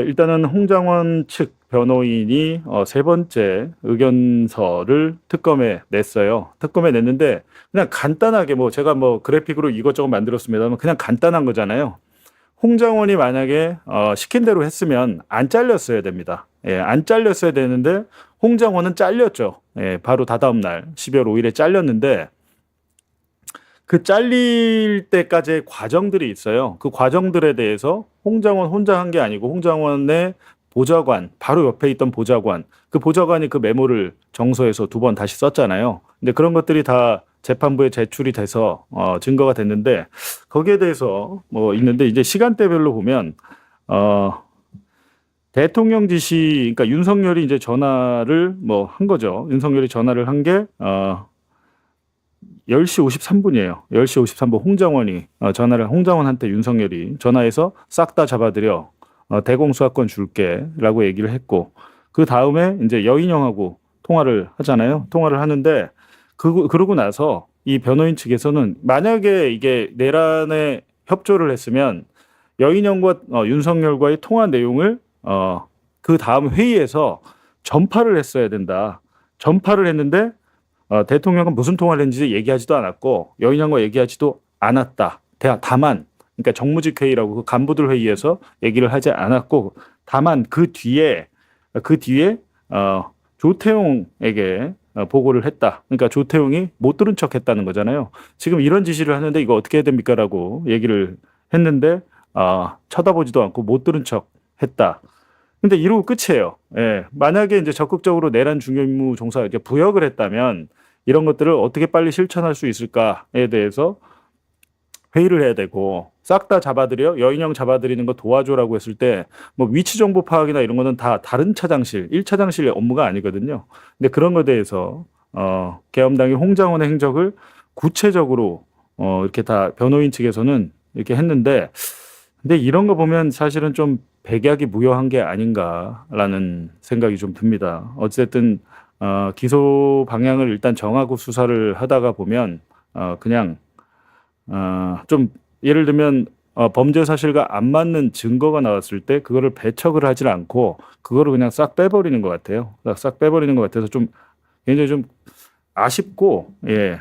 일단은 홍장원 측 변호인이 세 번째 의견서를 특검에 냈어요. 특검에 냈는데 그냥 간단하게 뭐 제가 뭐 그래픽으로 이것저것 만들었습니다만 그냥 간단한 거잖아요. 홍장원이 만약에 시킨 대로 했으면 안 잘렸어야 됩니다. 예, 안 잘렸어야 되는데 홍장원은 잘렸죠. 예, 바로 다다음 날 12월 5일에 잘렸는데 그 잘릴 때까지의 과정들이 있어요. 그 과정들에 대해서 홍장원 혼자 한 게 아니고 홍장원의 보좌관, 바로 옆에 있던 보좌관, 그 보좌관이 그 메모를 정서에서 두 번 다시 썼잖아요. 근데 그런 것들이 다 재판부에 제출이 돼서 증거가 됐는데 거기에 대해서 뭐 있는데 이제 시간대별로 보면 어, 대통령 지시, 그러니까 윤석열이 이제 전화를 뭐 한 거죠. 윤석열이 전화를 한 게 10시 53분이에요. 10시 53분 홍장원이 홍장원한테 윤석열이 전화해서 싹 다 잡아들여 대공수사권 줄게라고 얘기를 했고 그 다음에 이제 여인영하고 통화를 하잖아요. 통화를 하는데 그러고 나서 이 변호인 측에서는 만약에 이게 내란에 협조를 했으면 여인영과 윤석열과의 통화 내용을 그 다음 회의에서 전파를 했어야 된다. 전파를 했는데 대통령은 무슨 통화를 했는지 얘기하지도 않았고 여인형과 얘기하지도 않았다. 다만 그러니까 정무직 회의라고 그 간부들 회의에서 얘기를 하지 않았고 다만 그 뒤에 조태용에게 보고를 했다. 그러니까 조태용이 못 들은 척했다는 거잖아요. 지금 이런 지시를 하는데 이거 어떻게 해야 됩니까라고 얘기를 했는데 쳐다보지도 않고 못 들은 척했다. 근데 이러고 끝이에요. 예. 만약에 이제 적극적으로 내란 중요임무 종사에게 부역을 했다면 이런 것들을 어떻게 빨리 실천할 수 있을까에 대해서 회의를 해야 되고 싹 다 잡아들여 여인형 잡아들이는 거 도와줘라고 했을 때 뭐 위치 정보 파악이나 이런 거는 다 다른 차장실, 1차장실의 업무가 아니거든요. 근데 그런 거에 대해서 계엄당의 홍장원의 행적을 구체적으로 이렇게 다 변호인 측에서는 이렇게 했는데 근데 이런 거 보면 사실은 좀 백약이 무효한 게 아닌가라는 생각이 좀 듭니다. 어쨌든 기소 방향을 일단 정하고 수사를 하다가 보면 그냥 좀 예를 들면 범죄 사실과 안 맞는 증거가 나왔을 때 그거를 배척을 하지 않고 그거를 그냥 싹 빼버리는 것 같아요. 싹 빼버리는 것 같아서 좀 굉장히 좀 아쉽고 예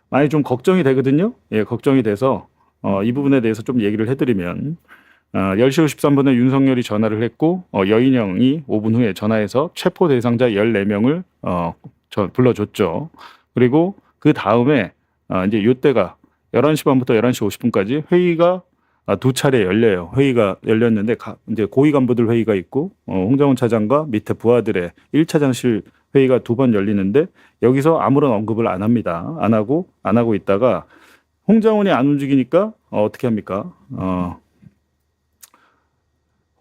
많이 좀 걱정이 되거든요. 예 걱정이 돼서 이 부분에 대해서 좀 얘기를 해드리면 10시 53분에 윤석열이 전화를 했고 여인영이 5분 후에 전화해서 체포 대상자 14명을 불러줬죠. 그리고 그 다음에 이제 이때가 11시 반부터 11시 50분까지 회의가 두 차례 열려요. 회의가 열렸는데 이제 고위 간부들 회의가 있고 홍장원 차장과 밑에 부하들의 1차장실 회의가 두 번 열리는데 여기서 아무런 언급을 안 합니다. 안 하고 있다가 홍장원이 안 움직이니까 어떻게 합니까?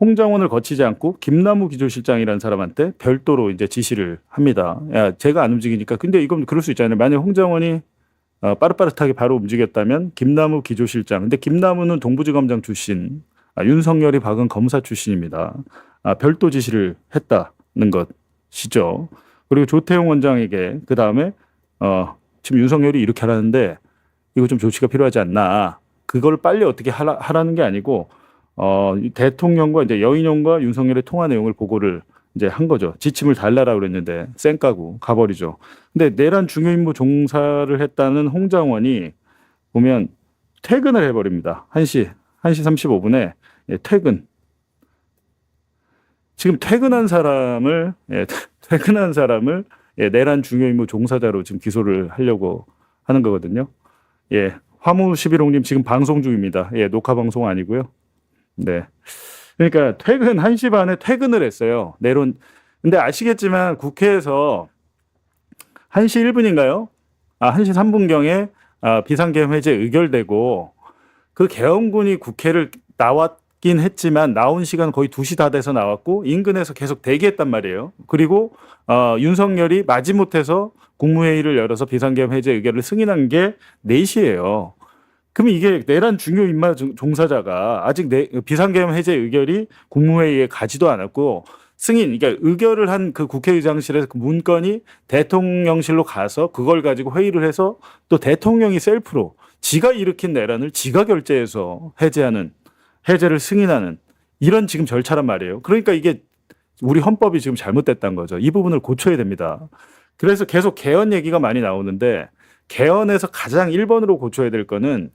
홍장원을 거치지 않고 김남우 기조실장이라는 사람한테 별도로 이제 지시를 합니다. 야, 제가 안 움직이니까. 근데 이건 그럴 수 있잖아요. 만약 홍장원이 빠릇빠릇하게 바로 움직였다면 김남우 기조실장. 근데 김남우는 동부지검장 출신, 윤석열이 박은 검사 출신입니다. 별도 지시를 했다는 것이죠. 그리고 조태용 원장에게 그 다음에 지금 윤석열이 이렇게 하라는데 이거 좀 조치가 필요하지 않나. 그걸 빨리 어떻게 하라는 게 아니고 대통령과 이제 여인영과 윤석열의 통화 내용을 보고를 이제 한 거죠. 지침을 달라라고 그랬는데 쌩까고 가버리죠. 근데 내란 중요임무 종사를 했다는 홍장원이 보면 퇴근을 해버립니다. 1시 35분에 퇴근. 지금 퇴근한 사람을 내란 중요임무 종사자로 지금 기소를 하려고 하는 거거든요. 예. 화무 11홍님 지금 방송 중입니다. 예, 녹화 방송 아니고요. 네. 그러니까 1시 반에 퇴근을 했어요. 근데 아시겠지만 국회에서 1시 1분인가요? 1시 3분경에 비상계엄 해제 의결되고 그 계엄군이 국회를 나왔긴 했지만 나온 시간 거의 2시 다 돼서 나왔고 인근에서 계속 대기했단 말이에요. 그리고 윤석열이 마지못해서 국무회의를 열어서 비상계엄 해제 의결을 승인한 게 4시예요. 그럼 이게 내란 중요 인마 종사자가 아직 비상계엄 해제 의결이 국무회의에 가지도 않았고 그러니까 의결을 한 그 국회의장실에서 그 문건이 대통령실로 가서 그걸 가지고 회의를 해서 또 대통령이 셀프로 지가 일으킨 내란을 지가 결재해서 해제를 승인하는 이런 지금 절차란 말이에요. 그러니까 이게 우리 헌법이 지금 잘못됐다는 거죠. 이 부분을 고쳐야 됩니다. 그래서 계속 개헌 얘기가 많이 나오는데 개헌에서 가장 1번으로 고쳐야 될 거는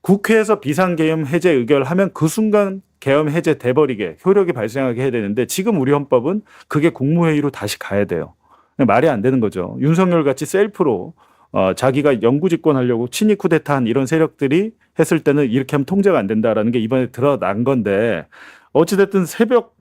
국회에서 비상계엄 해제 의결하면 그 순간 계엄 해제 돼버리게 효력이 발생하게 해야 되는데 지금 우리 헌법은 그게 국무회의로 다시 가야 돼요. 말이 안 되는 거죠. 윤석열 같이 셀프로 자기가 영구 집권하려고 친위 쿠데타한 이런 세력들이 했을 때는 이렇게 하면 통제가 안 된다라는 게 이번에 드러난 건데 어찌됐든 새벽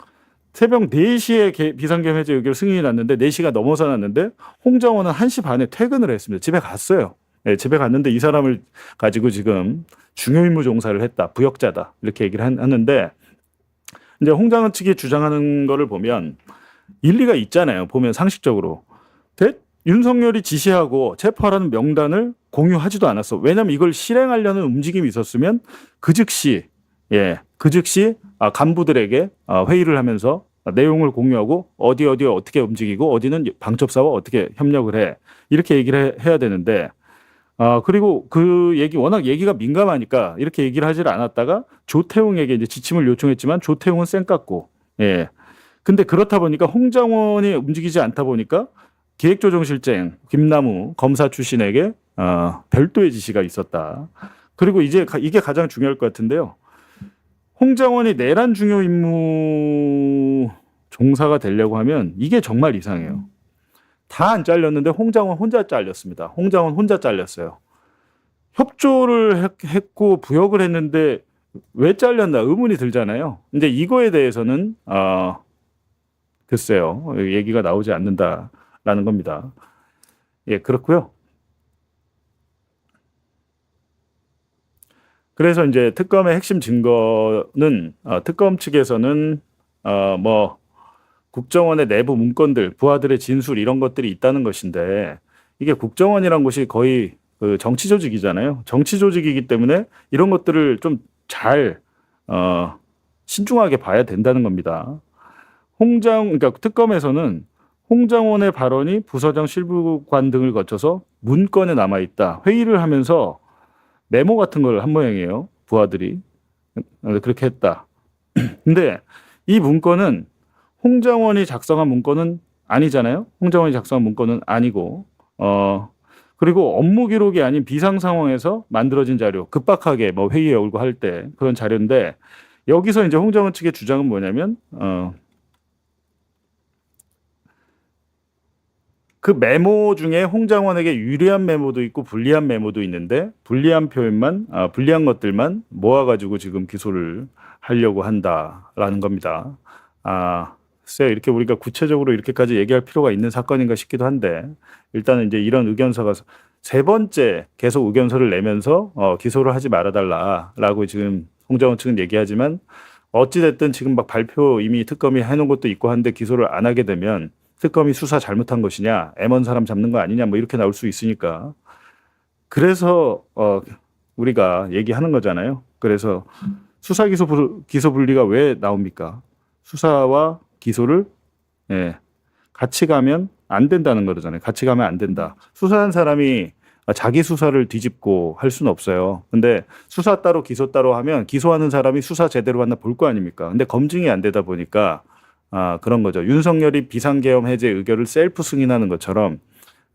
4시에 비상계엄 해제 의결 승인이 났는데 4시가 넘어서 났는데 홍정호는 1시 반에 퇴근을 했습니다. 집에 갔어요. 네, 집에 갔는데 이 사람을 가지고 지금 중요임무 종사를 했다. 부역자다. 이렇게 얘기를 하는데 이제 홍장원 측이 주장하는 거를 보면 일리가 있잖아요. 보면 상식적으로. 윤석열이 지시하고 체포하라는 명단을 공유하지도 않았어. 왜냐하면 이걸 실행하려는 움직임이 있었으면 그 즉시 간부들에게 회의를 하면서 내용을 공유하고 어디에 어떻게 움직이고 어디는 방첩사와 어떻게 협력을 해. 이렇게 얘기를 해야 되는데 그리고 그 얘기 워낙 얘기가 민감하니까 이렇게 얘기를 하질 않았다가 조태웅에게 이제 지침을 요청했지만 조태웅은 쌩 깠고 예. 근데 그렇다 보니까 홍장원이 움직이지 않다 보니까 기획조정실장 김남우 검사 출신에게 별도의 지시가 있었다. 그리고 이제 이게 가장 중요할 것 같은데요. 홍장원이 내란 중요 임무 종사가 되려고 하면 이게 정말 이상해요. 다 안 잘렸는데 홍장원 혼자 잘렸습니다. 홍장원 혼자 잘렸어요. 협조를 했고 부역을 했는데 왜 잘렸나 의문이 들잖아요. 근데 이거에 대해서는 글쎄요. 얘기가 나오지 않는다라는 겁니다. 예, 그렇고요. 그래서 이제 특검의 핵심 증거는 특검 측에서는 뭐 국정원의 내부 문건들, 부하들의 진술 이런 것들이 있다는 것인데 이게 국정원이란 곳이 거의 그 정치 조직이잖아요. 정치 조직이기 때문에 이런 것들을 좀 잘 신중하게 봐야 된다는 겁니다. 그러니까 특검에서는 홍장원의 발언이 부서장 실무관 등을 거쳐서 문건에 남아 있다. 회의를 하면서 메모 같은 걸 한 모양이에요. 부하들이 그렇게 했다. 근데 이 문건은 홍장원이 작성한 문건은 아니잖아요. 홍장원이 작성한 문건은 아니고 그리고 업무 기록이 아닌 비상 상황에서 만들어진 자료, 급박하게 뭐 회의에 오고 할 때 그런 자료인데 여기서 이제 홍장원 측의 주장은 뭐냐면 그 메모 중에 홍장원에게 유리한 메모도 있고 불리한 메모도 있는데 불리한 표현만 불리한 것들만 모아가지고 지금 기소를 하려고 한다라는 겁니다. 글쎄요, 이렇게 우리가 구체적으로 이렇게까지 얘기할 필요가 있는 사건인가 싶기도 한데 일단은 이제 이런 의견서가 3번째 계속 의견서를 내면서 기소를 하지 말아달라라고 지금 홍장원 측은 얘기하지만 어찌됐든 지금 막 발표 이미 특검이 해놓은 것도 있고 한데 기소를 안 하게 되면 특검이 수사 잘못한 것이냐, M1 사람 잡는 거 아니냐, 뭐 이렇게 나올 수 있으니까. 그래서 우리가 얘기하는 거잖아요. 그래서 수사 기소 분리가 왜 나옵니까? 수사와 기소를 같이 가면 안 된다는 거잖아요. 같이 가면 안 된다. 수사한 사람이 자기 수사를 뒤집고 할 수는 없어요. 근데 수사 따로 기소 따로 하면 기소하는 사람이 수사 제대로 했나 볼 거 아닙니까? 근데 검증이 안 되다 보니까 그런 거죠. 윤석열이 비상계엄 해제 의결을 셀프 승인하는 것처럼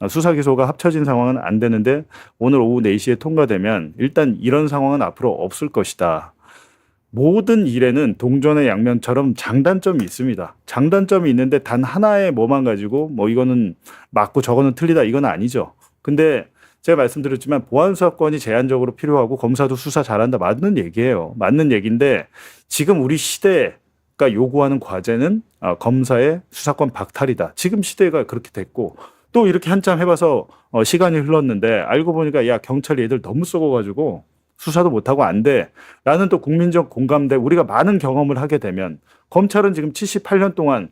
수사 기소가 합쳐진 상황은 안 되는데 오늘 오후 4시에 통과되면 일단 이런 상황은 앞으로 없을 것이다. 모든 일에는 동전의 양면처럼 장단점이 있습니다. 장단점이 있는데 단 하나의 뭐만 가지고 뭐 이거는 맞고 저거는 틀리다 이건 아니죠. 근데 제가 말씀드렸지만 보안 수사권이 제한적으로 필요하고 검사도 수사 잘한다 맞는 얘기예요. 맞는 얘기인데 지금 우리 시대가 요구하는 과제는 검사의 수사권 박탈이다. 지금 시대가 그렇게 됐고 또 이렇게 한참 해봐서 시간이 흘렀는데 알고 보니까 야 경찰이 애들 너무 썩어가지고 수사도 못하고 안 돼. 라는 또 국민적 공감대 우리가 많은 경험을 하게 되면 검찰은 지금 78년 동안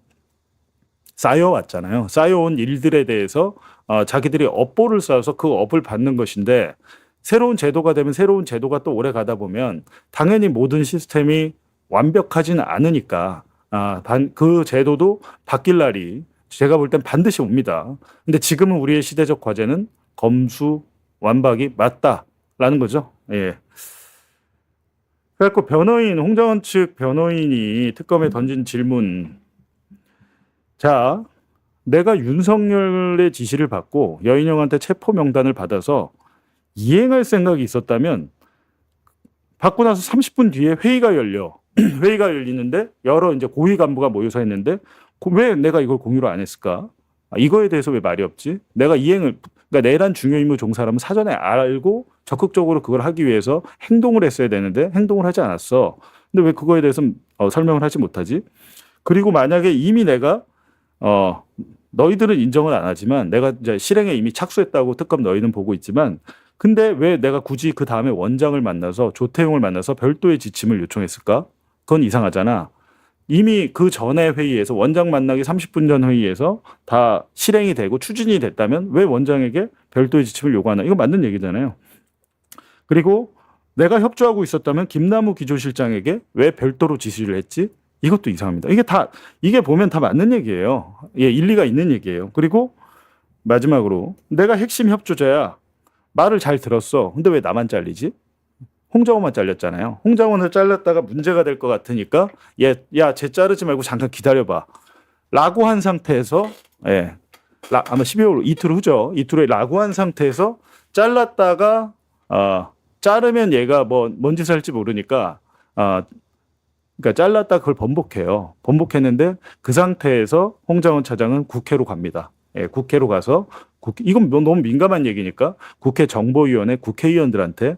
쌓여왔잖아요. 쌓여온 일들에 대해서 자기들이 업보를 쌓아서 그 업을 받는 것인데 새로운 제도가 되면 새로운 제도가 또 오래 가다 보면 당연히 모든 시스템이 완벽하지는 않으니까 그 제도도 바뀔 날이 제가 볼 땐 반드시 옵니다. 근데 지금은 우리의 시대적 과제는 검수 완박이 맞다라는 거죠. 예. 그래갖고 홍장원 측 변호인이 특검에 던진 질문. 자, 내가 윤석열의 지시를 받고 여인영한테 체포 명단을 받아서 이행할 생각이 있었다면 받고 나서 30분 뒤에 회의가 열려. 회의가 열리는데 여러 이제 고위 간부가 모여서 했는데 왜 내가 이걸 공유를 안 했을까? 이거에 대해서 왜 말이 없지? 그러니까 내란 중요 임무 종사라면 사전에 알고 적극적으로 그걸 하기 위해서 행동을 했어야 되는데 행동을 하지 않았어. 근데 왜 그거에 대해서는 설명을 하지 못하지? 그리고 만약에 이미 내가 너희들은 인정을 안 하지만 내가 이제 실행에 이미 착수했다고 특검 너희는 보고 있지만 근데 왜 내가 굳이 그 다음에 원장을 만나서 조태용을 만나서 별도의 지침을 요청했을까? 그건 이상하잖아. 이미 그 전에 회의에서 원장 만나기 30분 전 회의에서 다 실행이 되고 추진이 됐다면 왜 원장에게 별도의 지침을 요구하나? 이거 맞는 얘기잖아요. 그리고 내가 협조하고 있었다면 김남우 기조실장에게 왜 별도로 지시를 했지? 이것도 이상합니다. 이게 보면 다 맞는 얘기예요. 예, 일리가 있는 얘기예요. 그리고 마지막으로 내가 핵심 협조자야. 말을 잘 들었어. 근데 왜 나만 잘리지? 홍장원만 잘렸잖아요. 홍장원을 잘랐다가 문제가 될 것 같으니까 야, 쟤 자르지 말고 잠깐 기다려봐. 라고 한 상태에서 아마 12월 이틀 후죠. 이틀 후에 라고 한 상태에서 잘랐다가 자르면 얘가 뭔 짓을 할지 모르니까 그러니까 잘랐다 그걸 번복해요. 번복했는데 그 상태에서 홍장원 차장은 국회로 갑니다. 예, 국회로 가서 이건 너무 민감한 얘기니까 국회 정보위원회 국회의원들한테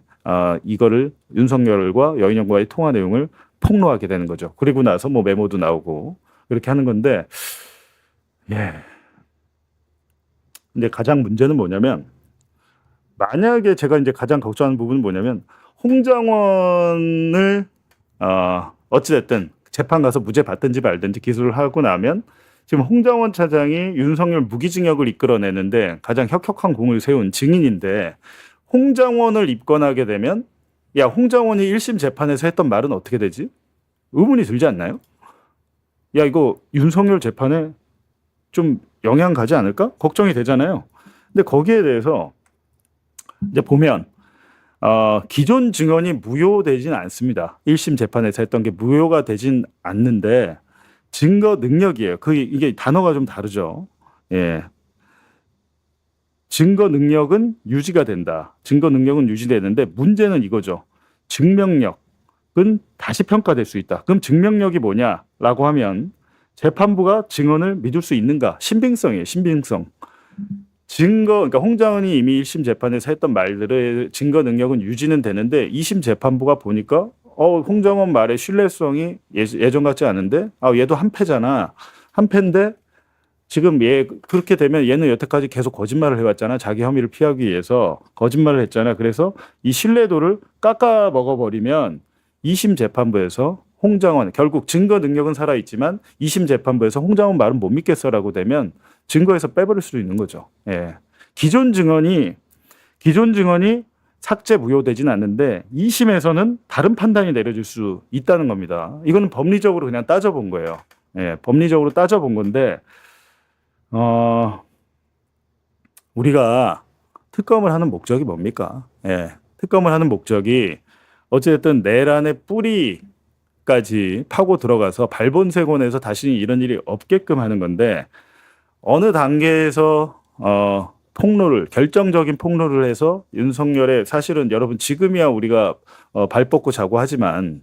이거를 윤석열과 여인영과의 통화 내용을 폭로하게 되는 거죠. 그리고 나서 메모도 나오고 이렇게 하는 건데, 예. 근데 가장 문제는 뭐냐면 만약에 제가 이제 가장 걱정하는 부분은 뭐냐면 홍장원을 어찌됐든 재판 가서 무죄 받든지 말든지 기소를 하고 나면 지금 홍장원 차장이 윤석열 무기징역을 이끌어내는데 가장 혁혁한 공을 세운 증인인데 홍장원을 입건하게 되면 야, 홍장원이 1심 재판에서 했던 말은 어떻게 되지? 의문이 들지 않나요? 야, 이거 윤석열 재판에 좀 영향 가지 않을까? 걱정이 되잖아요. 근데 거기에 대해서 이제 보면 기존 증언이 무효되진 않습니다. 1심 재판에서 했던 게 무효가 되진 않는데 증거 능력이에요. 이게 단어가 좀 다르죠. 예. 증거 능력은 유지가 된다. 증거 능력은 유지되는데 문제는 이거죠. 증명력은 다시 평가될 수 있다. 그럼 증명력이 뭐냐라고 하면 재판부가 증언을 믿을 수 있는가? 신빙성이에요. 신빙성. 그러니까 홍장원이 이미 1심 재판에서 했던 말들의 증거 능력은 유지는 되는데 2심 재판부가 보니까 홍장원 말의 신뢰성이 예전 같지 않은데 얘도 한 패잖아. 한 패인데 지금 그렇게 되면 얘는 여태까지 계속 거짓말을 해왔잖아. 자기 혐의를 피하기 위해서 거짓말을 했잖아. 그래서 이 신뢰도를 깎아 먹어버리면 2심 재판부에서 홍장원 결국 증거 능력은 살아있지만 2심 재판부에서 홍장원 말은 못 믿겠어라고 되면 증거에서 빼버릴 수도 있는 거죠. 예. 기존 증언이 삭제 무효되진 않는데 2심에서는 다른 판단이 내려질 수 있다는 겁니다. 이거는 법리적으로 그냥 따져본 거예요. 예, 법리적으로 따져본 건데 우리가 특검을 하는 목적이 뭡니까? 예, 특검을 하는 목적이 어쨌든 내란의 뿌리까지 파고 들어가서 발본색원에서 다시 이런 일이 없게끔 하는 건데 어느 단계에서 결정적인 폭로를 해서 윤석열의 사실은 여러분 지금이야 우리가 발 뻗고 자고 하지만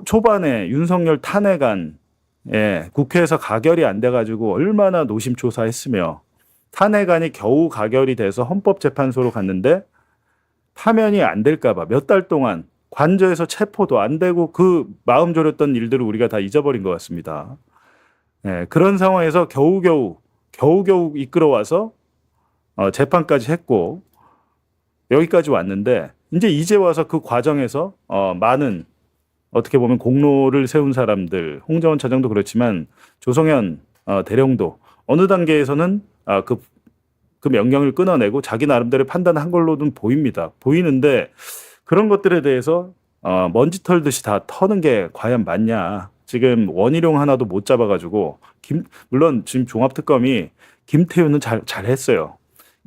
초반에 윤석열 탄핵안 국회에서 가결이 안 돼가지고 얼마나 노심초사했으며 탄핵안이 겨우 가결이 돼서 헌법재판소로 갔는데 파면이 안 될까 봐 몇 달 동안 관저에서 체포도 안 되고 그 마음 졸였던 일들을 우리가 다 잊어버린 것 같습니다. 그런 상황에서 겨우겨우 이끌어와서 재판까지 했고 여기까지 왔는데 이제 와서 그 과정에서 많은 어떻게 보면 공로를 세운 사람들 홍장원 차장도 그렇지만 조성현 대령도 어느 단계에서는 그 명령을 끊어내고 자기 나름대로 판단한 걸로는 보이는데 그런 것들에 대해서 먼지 털듯이 다 터는 게 과연 맞냐. 지금 원희룡 하나도 못 잡아가지고 물론 지금 종합특검이 김태효는 잘했어요.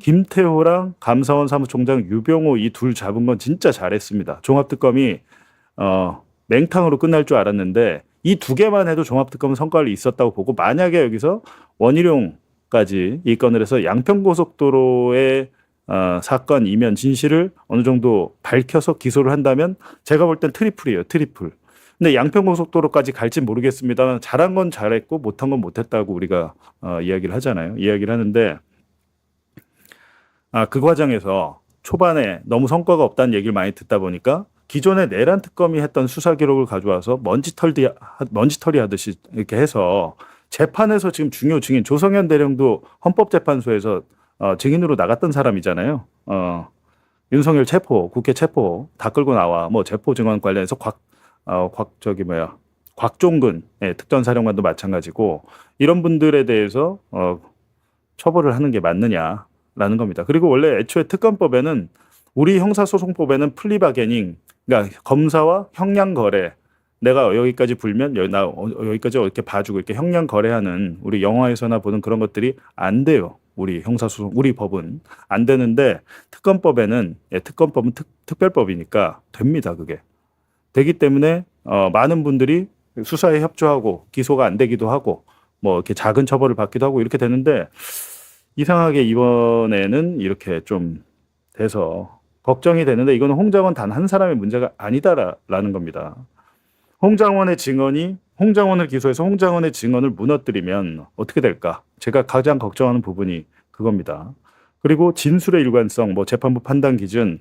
김태효랑 감사원 사무총장 유병호 이 둘 잡은 건 진짜 잘했습니다. 종합특검이 맹탕으로 끝날 줄 알았는데 이 두 개만 해도 종합특검은 성과를 있었다고 보고 만약에 여기서 원희룡까지 입건을 해서 양평고속도로의 사건 이면 진실을 어느 정도 밝혀서 기소를 한다면 제가 볼 땐 트리플이에요. 트리플. 근데 양평고속도로까지 갈지 모르겠습니다만 잘한 건 잘했고 못한 건 못했다고 우리가 이야기를 하잖아요. 이야기를 하는데 그 과정에서 초반에 너무 성과가 없다는 얘기를 많이 듣다 보니까 기존에 내란 특검이 했던 수사 기록을 가져와서 먼지털이 하듯이 이렇게 해서 재판에서 지금 중요 증인 조성현 대령도 헌법재판소에서 증인으로 나갔던 사람이잖아요. 윤석열 체포, 국회 체포 다 끌고 나와 뭐 체포 증언 관련해서 곽종근 특전사령관도 마찬가지고 이런 분들에 대해서 처벌을 하는 게 맞느냐라는 겁니다. 그리고 원래 애초에 특검법에는 우리 형사소송법에는 플리바게닝, 그러니까 검사와 형량 거래, 내가 여기까지 불면 여기까지 이렇게 봐주고 이렇게 형량 거래하는 우리 영화에서나 보는 그런 것들이 안 돼요. 우리 형사소송, 우리 법은 안 되는데 특검법은 특별법이니까 됩니다. 그게 되기 때문에 많은 분들이 수사에 협조하고 기소가 안 되기도 하고 뭐 이렇게 작은 처벌을 받기도 하고 이렇게 되는데 이상하게 이번에는 이렇게 좀 돼서 걱정이 되는데 이거는 홍장원 단 한 사람의 문제가 아니다라는 겁니다. 홍장원을 기소해서 홍장원의 증언을 무너뜨리면 어떻게 될까? 제가 가장 걱정하는 부분이 그겁니다. 그리고 진술의 일관성, 뭐 재판부 판단 기준,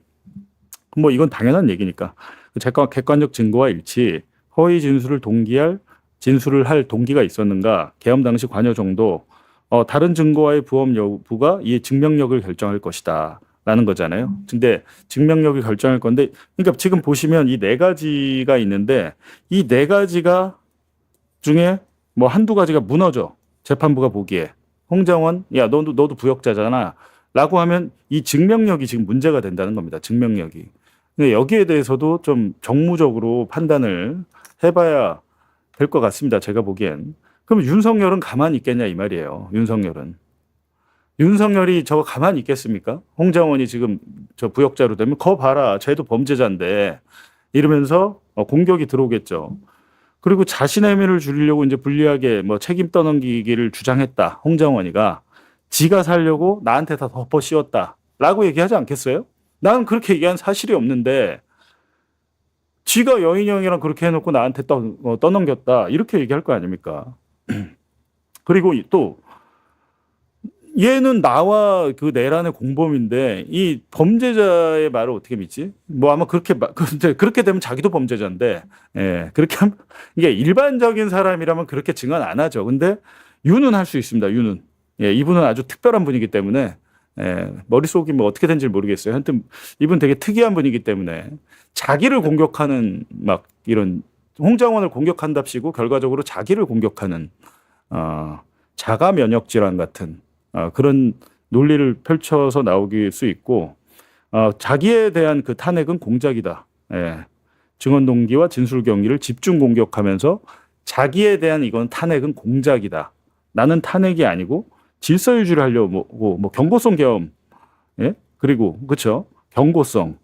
뭐 이건 당연한 얘기니까 객관적 증거와 일치, 허위 진술을 할 동기가 있었는가, 계엄 당시 관여 정도, 다른 증거와의 부합 여부가 이 증명력을 결정할 것이다. 라는 거잖아요. 근데 증명력이 결정할 건데, 그러니까 지금 보시면 이 네 가지가 있는데 이 네 가지가 중에 뭐 한두 가지가 무너져. 재판부가 보기에 홍장원, 야 너도 부역자잖아. 라고 하면 이 증명력이 지금 문제가 된다는 겁니다. 증명력이. 근데 여기에 대해서도 좀 정무적으로 판단을 해봐야 될 것 같습니다. 제가 보기엔. 그럼 윤석열은 가만히 있겠냐 이 말이에요. 윤석열이 저거 가만히 있겠습니까? 홍장원이 지금 저 부역자로 되면 거 봐라. 쟤도 범죄자인데 이러면서 공격이 들어오겠죠. 그리고 자신의 혐의를 줄이려고 이제 불리하게 뭐 책임 떠넘기기를 주장했다. 홍장원이가 지가 살려고 나한테 다 덮어 씌웠다라고 얘기하지 않겠어요? 나는 그렇게 얘기한 사실이 없는데 지가 여인형이랑 그렇게 해놓고 나한테 떠넘겼다 이렇게 얘기할 거 아닙니까? 그리고 또 얘는 나와 그 내란의 공범인데 이 범죄자의 말을 어떻게 믿지? 뭐 아마 그렇게 되면 자기도 범죄자인데, 그렇게 하면 이게 일반적인 사람이라면 그렇게 증언 안 하죠. 근데 유는 할 수 있습니다. 유는. 이분은 아주 특별한 분이기 때문에, 머릿속이 뭐 어떻게 된지 모르겠어요. 하여튼 이분 되게 특이한 분이기 때문에 자기를 공격하는 막 이런 홍장원을 공격한답시고 결과적으로 자기를 공격하는 자가 면역 질환 같은 그런 논리를 펼쳐서 나오길 수 있고 자기에 대한 그 탄핵은 공작이다. 증언 동기와 진술 경기를 집중 공격하면서 자기에 대한 이건 탄핵은 공작이다. 나는 탄핵이 아니고 질서 유지를 하려고 뭐 경고성 계엄, 그리고 그렇죠 경고성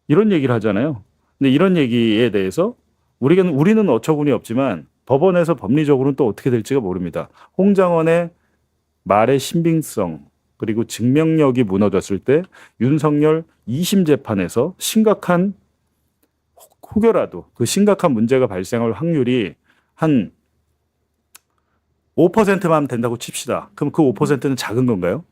이런 얘기를 하잖아요. 근데 이런 얘기에 대해서 우리는 어처구니 없지만 법원에서 법리적으로는 또 어떻게 될지가 모릅니다. 홍장원의 말의 신빙성 그리고 증명력이 무너졌을 때 윤석열 2심 재판에서 심각한 혹여라도 그 심각한 문제가 발생할 확률이 한 5%만 된다고 칩시다. 그럼 그 5%는 작은 건가요?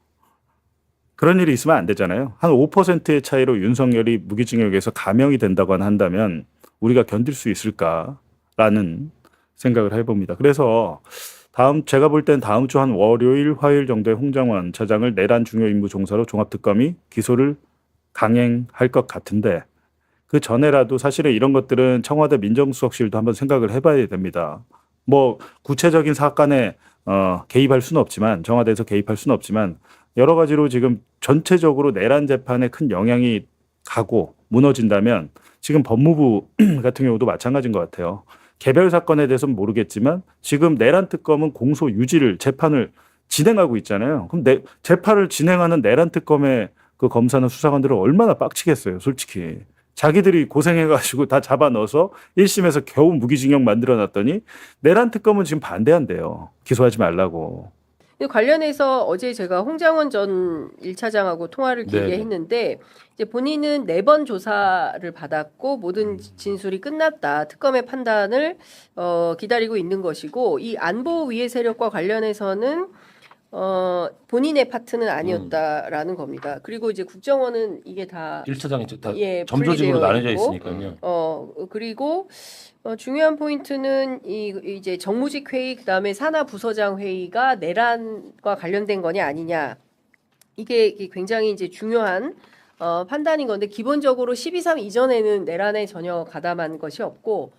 그런 일이 있으면 안 되잖아요. 한 5%의 차이로 윤석열이 무기징역에서 감형이 된다고 한다면 우리가 견딜 수 있을까라는 생각을 해봅니다. 그래서 제가 볼 땐 다음 주 한 월요일, 화요일 정도에 홍장원 차장을 내란 중요 임무 종사로 종합특검이 기소를 강행할 것 같은데 그 전에라도 사실은 이런 것들은 청와대 민정수석실도 한번 생각을 해봐야 됩니다. 뭐 구체적인 사건에 개입할 수는 없지만 청와대에서 개입할 수는 없지만 여러 가지로 지금 전체적으로 내란 재판에 큰 영향이 가고 무너진다면 지금 법무부 같은 경우도 마찬가지인 것 같아요. 개별 사건에 대해서는 모르겠지만 지금 내란 특검은 공소 유지를 재판을 진행하고 있잖아요. 그럼 재판을 진행하는 내란 특검의 그 검사나 수사관들은 얼마나 빡치겠어요, 솔직히. 자기들이 고생해가지고 다 잡아 넣어서 1심에서 겨우 무기징역 만들어놨더니 내란 특검은 지금 반대한대요. 기소하지 말라고. 관련해서 어제 제가 홍장원 전 1차장하고 통화를 길게 네네. 했는데 이제 본인은 4번 조사를 받았고 모든 진술이 끝났다. 특검의 판단을 기다리고 있는 것이고 이 안보 위해 세력과 관련해서는 본인의 파트는 아니었다라는 겁니다. 그리고 이제 국정원은 이게 다 1차장이 다 예, 점조직으로 분리되어 나눠져 있고, 있으니까요. 그리고 중요한 포인트는 이제 정무직 회의 그다음에 산하 부서장 회의가 내란과 관련된 거냐 아니냐. 이게 굉장히 이제 중요한 판단인 건데 기본적으로 12.3 이전에는 내란에 전혀 가담한 것이 없고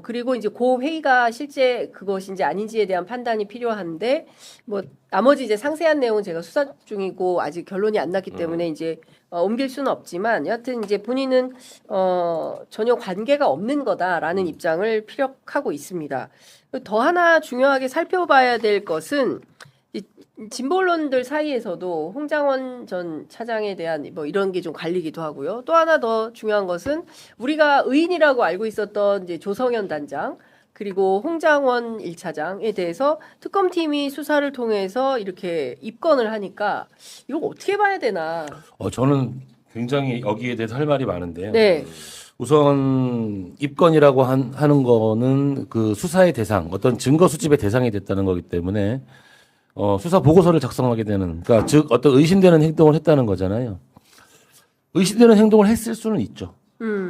그리고 이제 그 회의가 실제 그것인지 아닌지에 대한 판단이 필요한데 뭐 나머지 이제 상세한 내용은 제가 수사 중이고 아직 결론이 안 났기 때문에 이제 옮길 수는 없지만 여하튼 이제 본인은 전혀 관계가 없는 거다라는 입장을 피력하고 있습니다. 더 하나 중요하게 살펴봐야 될 것은 이 진보론들 사이에서도 홍장원 전 차장에 대한 뭐 이런 게 좀 갈리기도 하고요. 또 하나 더 중요한 것은 우리가 의인이라고 알고 있었던 이제 조성현 단장 그리고 홍장원 1차장에 대해서 특검팀이 수사를 통해서 이렇게 입건을 하니까 이거 어떻게 봐야 되나? 저는 굉장히 여기에 대해서 할 말이 많은데요. 네. 우선 입건이라고 하는 거는 그 수사의 대상, 어떤 증거 수집의 대상이 됐다는 거기 때문에 수사 보고서를 작성하게 되는, 그러니까 즉 어떤 의심되는 행동을 했다는 거잖아요. 의심되는 행동을 했을 수는 있죠.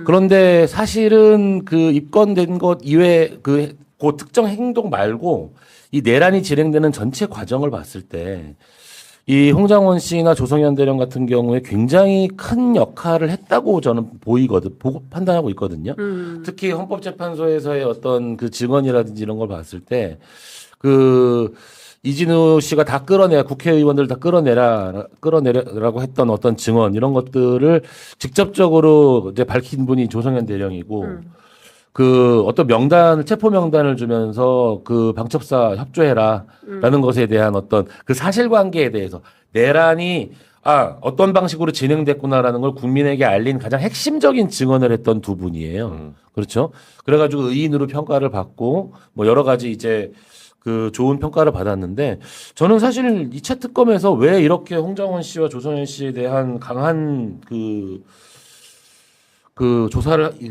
그런데 사실은 그 입건된 것 이외에 그 특정 행동 말고 이 내란이 진행되는 전체 과정을 봤을 때 이 홍장원 씨나 조성현 대령 같은 경우에 굉장히 큰 역할을 했다고 저는 판단하고 있거든요. 특히 헌법재판소에서의 어떤 그 증언이라든지 이런 걸 봤을 때 이진우 씨가 다 국회의원들 다 끌어내라고 했던 어떤 증언 이런 것들을 직접적으로 이제 밝힌 분이 조성현 대령이고 어떤 체포 명단을 주면서 방첩사 협조해라라는 것에 대한 어떤 사실관계에 대해서 내란이 어떤 방식으로 진행됐구나라는 걸 국민에게 알린 가장 핵심적인 증언을 했던 두 분이에요. 그렇죠? 그래가지고 의인으로 평가를 받고 뭐 여러 가지 이제 좋은 평가를 받았는데 저는 사실 2차 특검에서 왜 이렇게 홍장원 씨와 조성현 씨에 대한 강한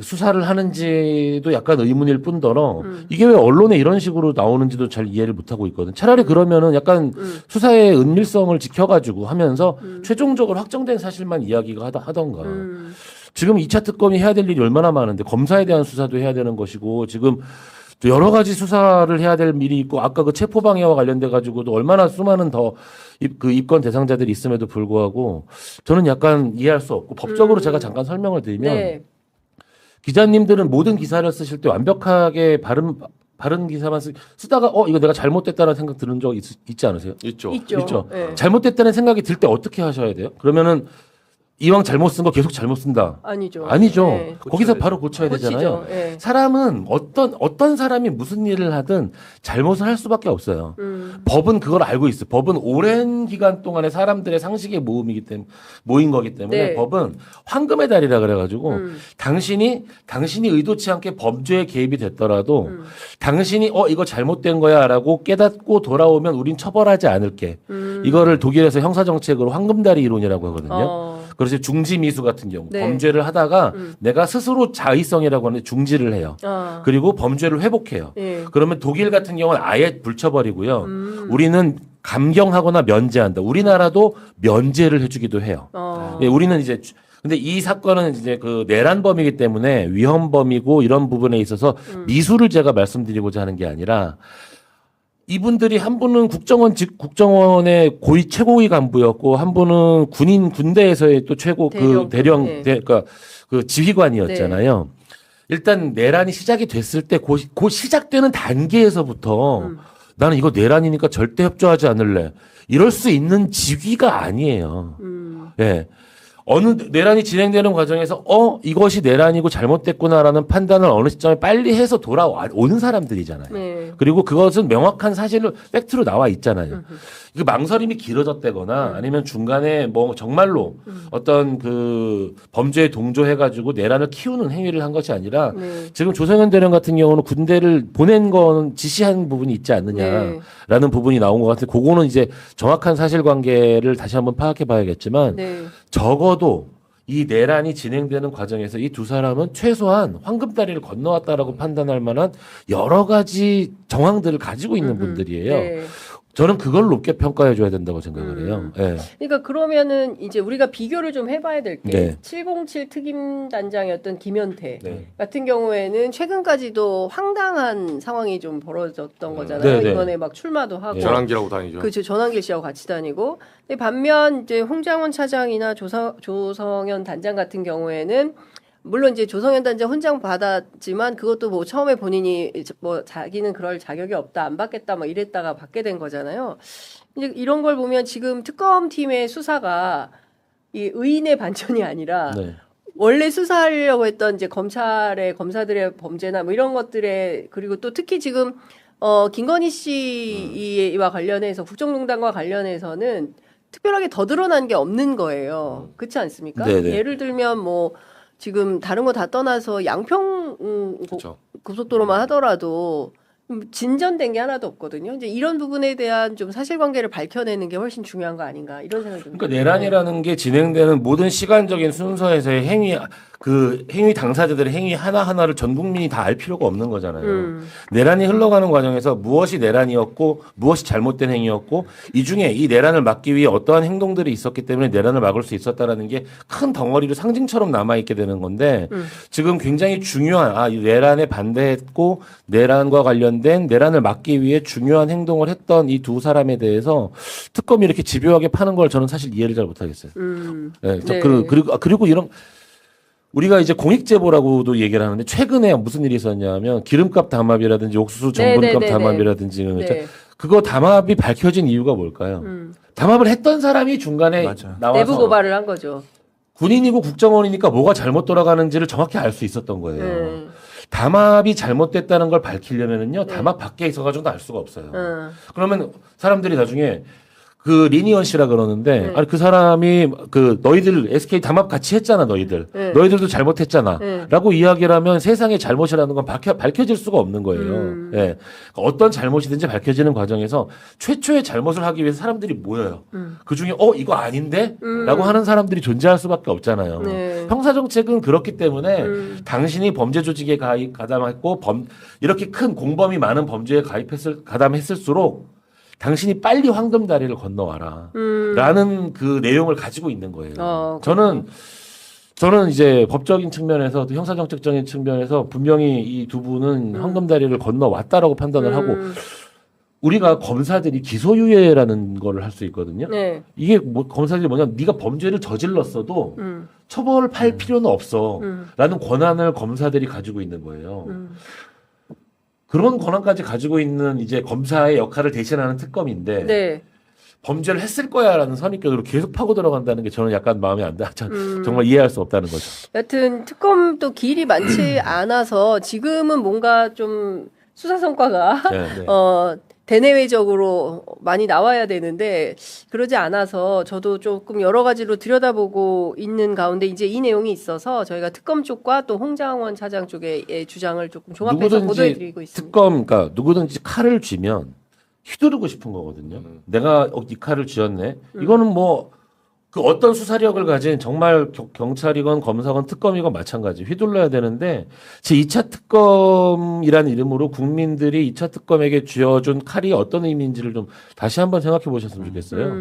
수사를 하는지도 약간 의문일 뿐더러 이게 왜 언론에 이런 식으로 나오는지도 잘 이해를 못하고 있거든. 차라리 그러면은 약간 수사의 은밀성을 지켜가지고 하면서 최종적으로 확정된 사실만 이야기가 하던가. 지금 2차 특검이 해야 될 일이 얼마나 많은데 검사에 대한 수사도 해야 되는 것이고 지금 여러 가지 수사를 해야 될 일이 있고 아까 체포방해와 관련돼 가지고도 얼마나 수많은 입건 대상자들이 있음에도 불구하고 저는 약간 이해할 수 없고 법적으로 제가 잠깐 설명을 드리면 네. 기자님들은 모든 기사를 쓰실 때 완벽하게 바른 기사만 쓰다가 이거 내가 잘못됐다는 생각 드는 적 있지 않으세요? 있죠. 있죠. 네. 잘못됐다는 생각이 들 때 어떻게 하셔야 돼요? 그러면은 이왕 잘못 쓴 거 계속 잘못 쓴다. 아니죠. 네. 거기서 바로 고쳐야 되잖아요. 네. 사람은 어떤 사람이 무슨 일을 하든 잘못을 할 수밖에 없어요. 법은 그걸 알고 있어요. 법은 오랜 기간 동안에 사람들의 상식의 모인 거기 때문에 네. 법은 황금의 달이라 그래가지고 당신이 의도치 않게 범죄에 개입이 됐더라도 당신이 이거 잘못된 거야라고 깨닫고 돌아오면 우린 처벌하지 않을게. 이거를 독일에서 형사정책으로 황금다리 이론이라고 하거든요. 그래서 중지미수 같은 경우 네. 범죄를 하다가 내가 스스로 자의성이라고 하는데 중지를 해요. 그리고 범죄를 회복해요. 네. 그러면 독일 같은 경우는 아예 불쳐버리고요. 우리는 감경하거나 면제한다. 우리나라도 면제를 해주기도 해요. 예, 우리는 이제 근데 이 사건은 이제 내란범이기 때문에 위헌범이고 이런 부분에 있어서 미수를 제가 말씀드리고자 하는 게 아니라 이분들이 한 분은 국정원의 최고위 간부였고 한 분은 군대에서의 또 최고 대령 네. 그러니까 지휘관이었잖아요. 일단 내란이 시작이 됐을 때 시작되는 단계에서부터 나는 이거 내란이니까 절대 협조하지 않을래. 이럴 수 있는 직위가 아니에요. 예. 어느 내란이 진행되는 과정에서 이것이 내란이고 잘못됐구나라는 판단을 어느 시점에 빨리 해서 돌아오는 사람들이잖아요. 네. 그리고 그것은 명확한 사실로 팩트로 나와 있잖아요. 그 망설임이 길어졌다거나 아니면 중간에 뭐 정말로 어떤 그 범죄에 동조해가지고 내란을 키우는 행위를 한 것이 아니라 네. 지금 조성현 대령 같은 경우는 군대를 보낸 건 지시한 부분이 있지 않느냐라는 네. 부분이 나온 것 같은데 그거는 이제 정확한 사실관계를 다시 한번 파악해 봐야겠지만 네. 적어도 이 내란이 진행되는 과정에서 이 두 사람은 최소한 황금다리를 건너왔다라고 판단할 만한 여러 가지 정황들을 가지고 있는 분들이에요. 네. 저는 그걸 높게 평가해 줘야 된다고 생각을 해요. 예. 그러니까 그러면은 이제 우리가 비교를 좀 해봐야 될 게 네. 707 특임단장이었던 김현태 네. 같은 경우에는 최근까지도 황당한 상황이 좀 벌어졌던 거잖아요. 네, 네. 이번에 막 출마도 하고. 전환기라고 다니죠. 그렇죠. 전환길 씨하고 같이 다니고. 근데 반면 이제 홍장원 차장이나 조성현 단장 같은 경우에는 물론 이제 조성현 단장 훈장 받았지만 그것도 뭐 처음에 본인이 뭐 자기는 그럴 자격이 없다 안 받겠다 뭐 이랬다가 받게 된 거잖아요. 이제 이런 걸 보면 지금 특검팀의 수사가 이 의인의 반전이 아니라 네. 원래 수사하려고 했던 이제 검찰의 검사들의 범죄나 뭐 이런 것들에 그리고 또 특히 지금 김건희 씨와 관련해서 국정농단과 관련해서는 특별하게 더 드러난 게 없는 거예요. 그렇지 않습니까? 네네. 예를 들면 뭐 지금 다른 거 다 떠나서 양평 그렇죠. 고속도로만 하더라도 진전된 게 하나도 없거든요. 이제 이런 부분에 대한 좀 사실관계를 밝혀내는 게 훨씬 중요한 거 아닌가 이런 생각이 듭니다. 그러니까 내란이라는 게 진행되는 모든 시간적인 순서에서의 행위 당사자들의 행위 하나하나를 전 국민이 다 알 필요가 없는 거잖아요. 내란이 흘러가는 과정에서 무엇이 내란이었고 무엇이 잘못된 행위였고 이 중에 이 내란을 막기 위해 어떠한 행동들이 있었기 때문에 내란을 막을 수 있었다라는 게 큰 덩어리로 상징처럼 남아 있게 되는 건데 지금 굉장히 중요한 이 내란에 반대했고 내란과 관련된 내란을 막기 위해 중요한 행동을 했던 이 두 사람에 대해서 특검이 이렇게 집요하게 파는 걸 저는 사실 이해를 잘 못하겠어요. 네, 네. 그리고 이런 우리가 이제 공익제보라고도 얘기를 하는데 최근에 무슨 일이 있었냐면 기름값 담합이라든지 옥수수 전분값 네. 담합이라든지 네. 그거 담합이 밝혀진 이유가 뭘까요? 담합을 했던 사람이 중간에 맞아요. 나와서 내부 고발을 한 거죠. 군인이고 국정원이니까 뭐가 잘못 돌아가는지를 정확히 알 수 있었던 거예요. 담합이 잘못됐다는 걸 밝히려면은요, 담합 밖에 있어가지고는 알 수가 없어요. 그러면 사람들이 나중에 그 리니언 씨라 그러는데 아니 그 사람이 그 너희들 SK 담합 같이 했잖아 너희들 너희들도 잘못했잖아라고 이야기를 하면 세상의 잘못이라는 건 밝혀질 수가 없는 거예요. 예. 어떤 잘못이든지 밝혀지는 과정에서 최초의 잘못을 하기 위해서 사람들이 모여요. 그 중에 이거 아닌데라고 하는 사람들이 존재할 수밖에 없잖아요. 네. 형사 정책은 그렇기 때문에 당신이 범죄 조직에 가담했고 이렇게 큰 공범이 많은 범죄에 가담했을수록 당신이 빨리 황금다리를 건너와라. 라는 그 내용을 가지고 있는 거예요. 저는 이제 법적인 측면에서 또 형사정책적인 측면에서 분명히 이 두 분은 황금다리를 건너왔다라고 판단을 하고 우리가 검사들이 기소유예라는 거를 할 수 있거든요. 네. 이게 뭐 검사들이 뭐냐면 네가 범죄를 저질렀어도 처벌을 할 필요는 없어. 라는 권한을 검사들이 가지고 있는 거예요. 그런 권한까지 가지고 있는 이제 검사의 역할을 대신하는 특검인데 네. 범죄를 했을 거야라는 선입견으로 계속 파고 들어간다는 게 저는 약간 마음에 안 닿아. 정말 이해할 수 없다는 거죠. 여튼 특검도 길이 많지 않아서 지금은 뭔가 좀 수사 성과가 네. 대내외적으로 많이 나와야 되는데 그러지 않아서 저도 조금 여러 가지로 들여다보고 있는 가운데 이제 이 내용이 있어서 저희가 특검 쪽과 또 홍장원 차장 쪽의 주장을 조금 종합해서 보도해드리고 있습니다. 그러니까 누구든지 칼을 쥐면 휘두르고 싶은 거거든요. 내가 이 칼을 쥐었네. 이거는 뭐 그 어떤 수사력을 가진 정말 경찰이건 검사건 특검이건 마찬가지 휘둘러야 되는데 제 2차 특검이라는 이름으로 국민들이 2차 특검에게 쥐어준 칼이 어떤 의미인지를 좀 다시 한번 생각해 보셨으면 좋겠어요.